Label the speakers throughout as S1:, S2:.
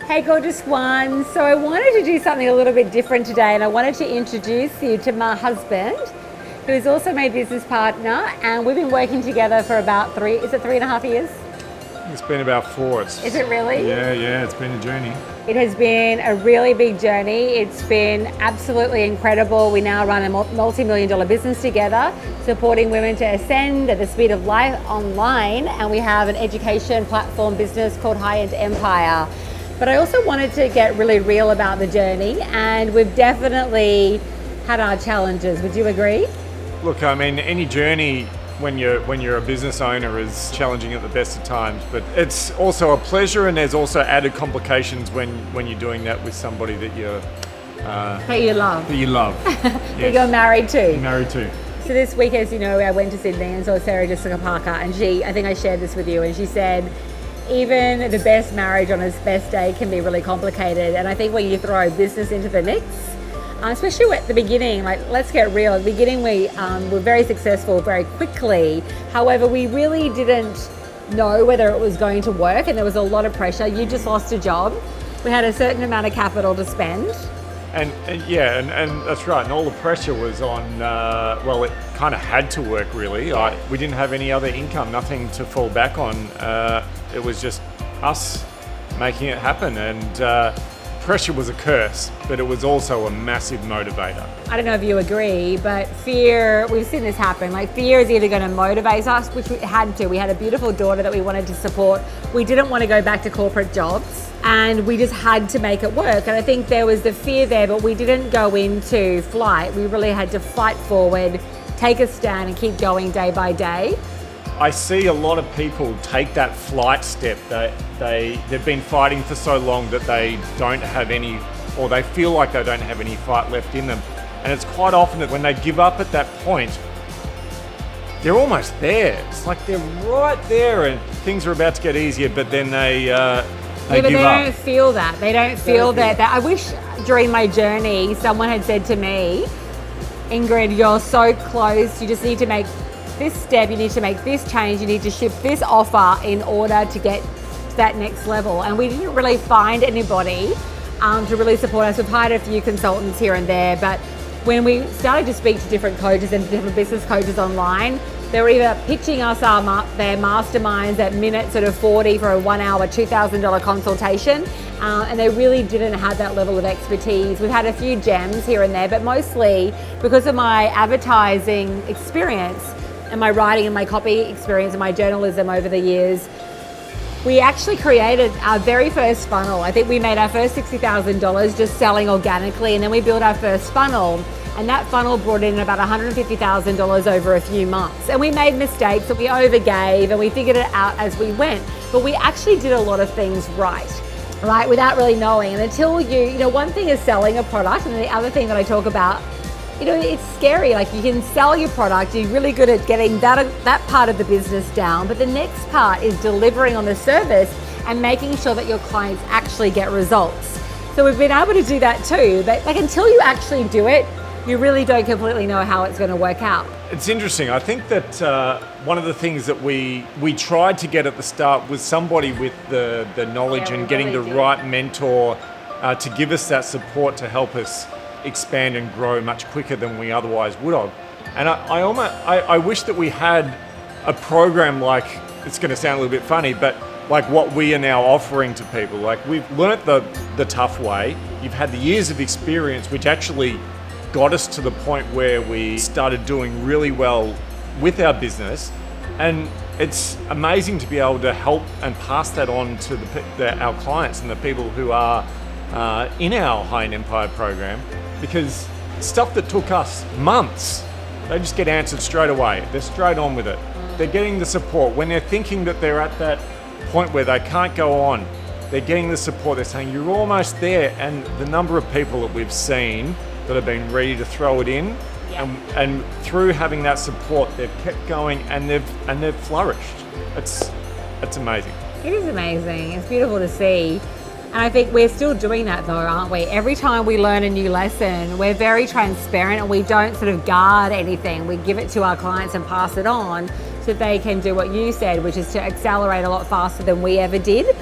S1: Hey gorgeous one, so I wanted to do something a little bit different today, and I wanted to introduce you to my husband, who is also my business partner, and we've been working together for about 3.5 years?
S2: It's been about 4.
S1: Is it really?
S2: Yeah, it's been a journey.
S1: It has been a really big journey. It's been absolutely incredible. We now run a multi-million-dollar business together, supporting women to ascend at the speed of light online, and we have an education platform business called High End Empire. But I also wanted to get really real about the journey, and we've definitely had our challenges. Would you agree?
S2: Look, I mean, any journey when you're a business owner is challenging at the best of times, but it's also a pleasure, and there's also added complications when you're doing that with somebody that you love.
S1: That you're married to.
S2: Married to.
S1: So this week, as you know, I went to Sydney and saw Sarah Jessica Parker, and I think I shared this with you, and she said, even the best marriage on its best day can be really complicated. And I think when you throw business into the mix, especially at the beginning, like, let's get real. At the beginning, we were very successful very quickly. However, we really didn't know whether it was going to work, and there was a lot of pressure. You just lost a job. We had a certain amount of capital to spend.
S2: And that's right. And all the pressure was on, it kind of had to work, really. We didn't have any other income, nothing to fall back on. It was just us making it happen. And pressure was a curse, but it was also a massive motivator.
S1: I don't know if you agree, but fear, we've seen this happen. Like, fear is either going to motivate us, which we had to. We had a beautiful daughter that we wanted to support. We didn't want to go back to corporate jobs, and we just had to make it work. And I think there was the fear there, but we didn't go into flight. We really had to fight forward, take a stand, and keep going day by day.
S2: I see a lot of people take that flight step. They've been fighting for so long that they don't have any, or they feel like they don't have any fight left in them. And it's quite often that when they give up at that point, they're almost there. It's like they're right there and things are about to get easier, but then they give up.
S1: They don't feel that. They don't feel that. I wish during my journey someone had said to me, Ingrid, you're so close. You just need to make this step, you need to make this change, you need to shift this offer in order to get to that next level. And we didn't really find anybody to really support us. We've hired a few consultants here and there, but when we started to speak to different coaches and different business coaches online, they were either pitching us their masterminds at minute sort of 40 for a 1 hour, $2,000 consultation, and they really didn't have that level of expertise. We've had a few gems here and there, but mostly because of my advertising experience and my writing and my copy experience and my journalism over the years, we actually created our very first funnel. I think we made our first $60,000 just selling organically, and then we built our first funnel, and that funnel brought in about $150,000 over a few months. And we made mistakes, and we overgave, and we figured it out as we went. But we actually did a lot of things right, without really knowing. And until one thing is selling a product, and the other thing that I talk about, it's scary. Like, you can sell your product, you're really good at getting that part of the business down, but the next part is delivering on the service and making sure that your clients actually get results. So we've been able to do that too, but until you actually do it, you really don't completely know how it's going to work out.
S2: It's interesting. I think that one of the things that we tried to get at the start was somebody with the knowledge and getting the right mentor to give us that support to help us expand and grow much quicker than we otherwise would have. And I wish that we had a program like, it's going to sound a little bit funny, but like what we are now offering to people. Like, we've learnt the tough way. You've had the years of experience, which actually got us to the point where we started doing really well with our business. And it's amazing to be able to help and pass that on to our clients and the people who are in our High End Empire program, because stuff that took us months, they just get answered straight away. They're straight on with it. They're getting the support. When they're thinking that they're at that point where they can't go on, they're getting the support. They're saying, you're almost there. And the number of people that we've seen that have been ready to throw it in, and through having that support, they've kept going and they've flourished. It's amazing.
S1: It is amazing. It's beautiful to see. And I think we're still doing that though, aren't we? Every time we learn a new lesson, we're very transparent and we don't sort of guard anything. We give it to our clients and pass it on so they can do what you said, which is to accelerate a lot faster than we ever did.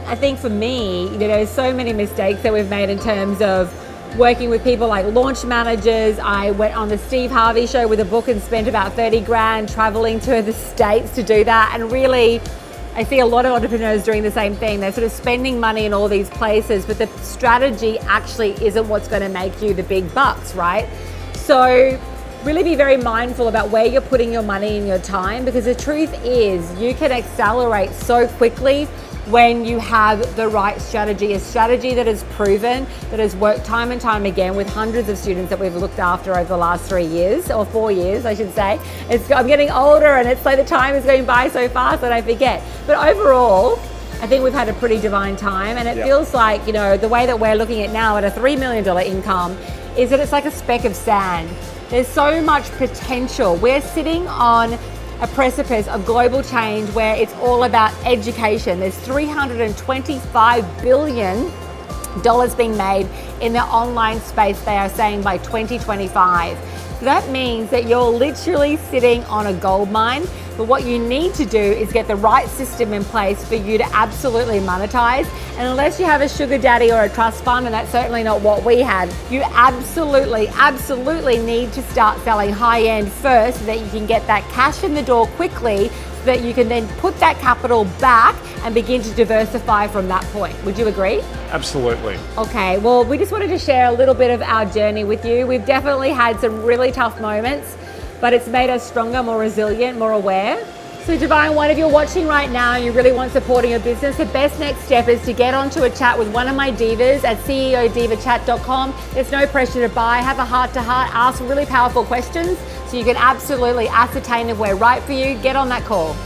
S1: I think for me, there's so many mistakes that we've made in terms of working with people like launch managers. I went on the Steve Harvey show with a book and spent about 30 grand traveling to the States to do that. And really, I see a lot of entrepreneurs doing the same thing. They're sort of spending money in all these places, but the strategy actually isn't what's going to make you the big bucks, right? So really be very mindful about where you're putting your money and your time, because the truth is you can accelerate so quickly when you have the right strategy, a strategy that is proven, that has worked time and time again with hundreds of students that we've looked after over the last 3 years, or 4 years, I should say. I'm getting older and it's like the time is going by so fast that I forget. But overall, I think we've had a pretty divine time, and it feels like, the way that we're looking at now at a $3 million income is that it's like a speck of sand. There's so much potential. We're sitting on a precipice of global change where it's all about education. There's $325 billion being made in the online space, they are saying, by 2025. So that means that you're literally sitting on a gold mine. But what you need to do is get the right system in place for you to absolutely monetize. And unless you have a sugar daddy or a trust fund, and that's certainly not what we had, you absolutely need to start selling high end first so that you can get that cash in the door quickly, so that you can then put that capital back and begin to diversify from that point. Would you agree?
S2: Absolutely.
S1: Okay, well, we just wanted to share a little bit of our journey with you. We've definitely had some really tough moments, but it's made us stronger, more resilient, more aware. So Divine One, if you're watching right now and you really want support in your business, the best next step is to get onto a chat with one of my divas at ceodivachat.com. There's no pressure to buy. Have a heart-to-heart, ask really powerful questions so you can absolutely ascertain if we're right for you. Get on that call.